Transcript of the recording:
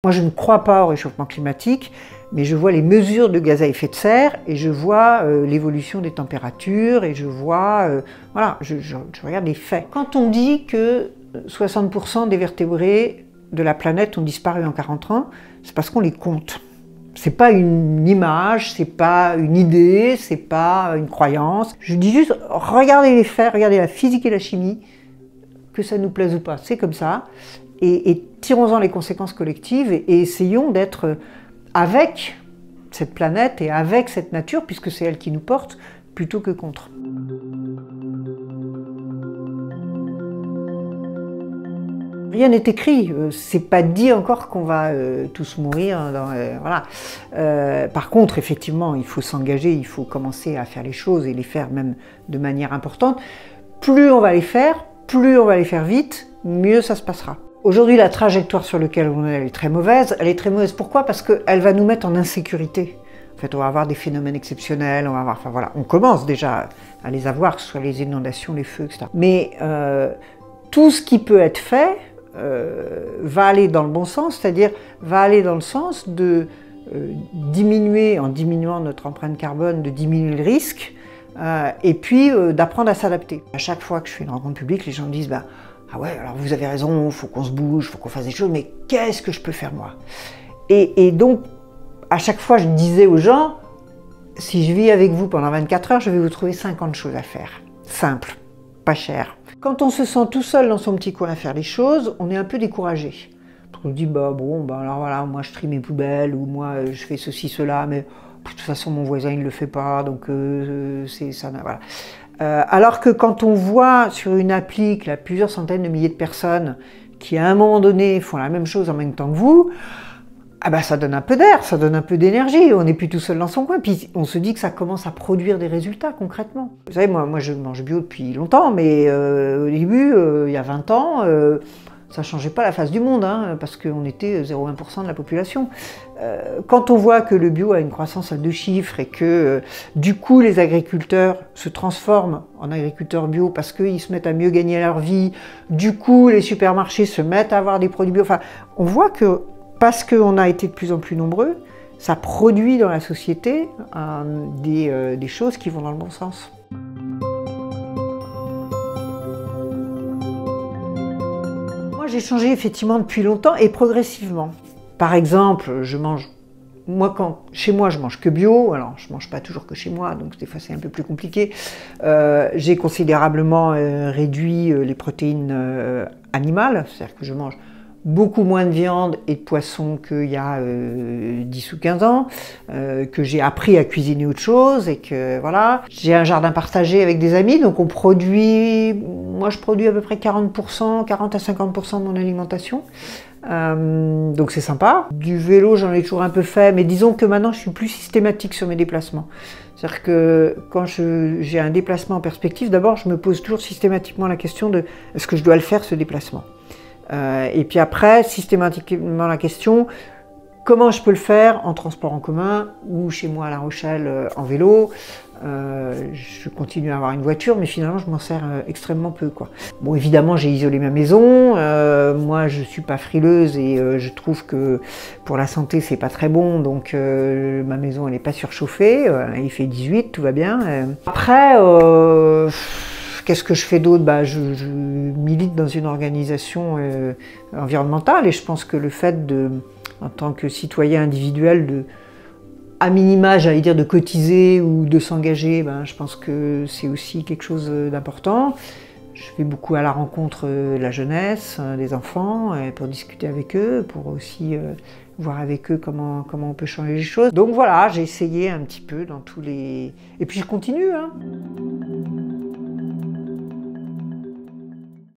Moi, je ne crois pas au réchauffement climatique, mais je vois les mesures de gaz à effet de serre et je vois l'évolution des températures et je vois, voilà, je regarde les faits. Quand on dit que 60% des vertébrés de la planète ont disparu en 40 ans, c'est parce qu'on les compte. C'est pas une image, c'est pas une idée, c'est pas une croyance. Je dis juste, regardez les faits, regardez la physique et la chimie, que ça nous plaise ou pas, c'est comme ça. Et tirons-en les conséquences collectives et essayons d'être avec cette planète et avec cette nature, puisque c'est elle qui nous porte, plutôt que contre. Rien n'est écrit, c'est pas dit encore qu'on va tous mourir. Voilà. Par contre, effectivement, il faut s'engager, il faut commencer à faire les choses et les faire même de manière importante. Plus on va les faire, plus on va les faire vite, mieux ça se passera. Aujourd'hui, la trajectoire sur laquelle on est, elle est très mauvaise. Elle est très mauvaise pourquoi? Parce qu'elle va nous mettre en insécurité. En fait, on va avoir des phénomènes exceptionnels, on va avoir, enfin voilà, on commence déjà à les avoir, que ce soit les inondations, les feux, etc. Mais tout ce qui peut être fait va aller dans le bon sens, c'est-à-dire va aller dans le sens de diminuer, en diminuant notre empreinte carbone, de diminuer le risque, et puis d'apprendre à s'adapter. À chaque fois que je fais une rencontre publique, les gens me disent ah ouais, alors vous avez raison, il faut qu'on se bouge, il faut qu'on fasse des choses, mais qu'est-ce que je peux faire moi? Et donc, à chaque fois, je disais aux gens, si je vis avec vous pendant 24 heures, je vais vous trouver 50 choses à faire. Simple, pas cher. Quand on se sent tout seul dans son petit coin à faire les choses, on est un peu découragé. On se dit, alors voilà, moi je trie mes poubelles, ou moi je fais ceci, cela, mais de toute façon mon voisin il ne le fait pas, donc c'est ça, voilà. Alors que quand on voit sur une appli qu'il y a plusieurs centaines de milliers de personnes qui à un moment donné font la même chose en même temps que vous, ah ben ça donne un peu d'air, ça donne un peu d'énergie, on n'est plus tout seul dans son coin, puis on se dit que ça commence à produire des résultats concrètement. Vous savez, moi je mange bio depuis longtemps, mais au début, il y a 20 ans, ça ne changeait pas la face du monde, hein, parce qu'on était 0,1% de la population. Quand on voit que le bio a une croissance à 2 chiffres et que du coup les agriculteurs se transforment en agriculteurs bio parce qu'ils se mettent à mieux gagner leur vie, du coup les supermarchés se mettent à avoir des produits bio, enfin on voit que parce qu'on a été de plus en plus nombreux, ça produit dans la société des choses qui vont dans le bon sens. Moi, j'ai changé effectivement depuis longtemps et progressivement. Par exemple, chez moi, je mange que bio. Alors, je mange pas toujours que chez moi, donc des fois c'est un peu plus compliqué. J'ai considérablement réduit les protéines animales, c'est-à-dire que je mange beaucoup moins de viande et de poisson qu'il y a 10 ou 15 ans, que j'ai appris à cuisiner autre chose et que voilà. J'ai un jardin partagé avec des amis, donc moi je produis à peu près 40 à 50% de mon alimentation. Donc c'est sympa. Du vélo, j'en ai toujours un peu fait, mais disons que maintenant je suis plus systématique sur mes déplacements. C'est-à-dire que quand j'ai un déplacement en perspective, d'abord je me pose toujours systématiquement la question de est-ce que je dois le faire ce déplacement? Et puis après, systématiquement la question, comment je peux le faire en transport en commun ou chez moi à La Rochelle en vélo? Je continue à avoir une voiture, mais finalement je m'en sers extrêmement peu, quoi. Bon, évidemment j'ai isolé ma maison, moi je suis pas frileuse et je trouve que pour la santé c'est pas très bon, donc ma maison elle est pas surchauffée, il fait 18, tout va bien. Après, qu'est-ce que je fais d'autre? Je milite dans une organisation environnementale et je pense que le fait en tant que citoyen individuel, à minima, j'allais dire de cotiser ou de s'engager, je pense que c'est aussi quelque chose d'important. Je vais beaucoup à la rencontre de la jeunesse, des enfants, pour discuter avec eux, pour aussi voir avec eux comment on peut changer les choses. Donc voilà, j'ai essayé un petit peu dans tous les... Et puis je continue, hein.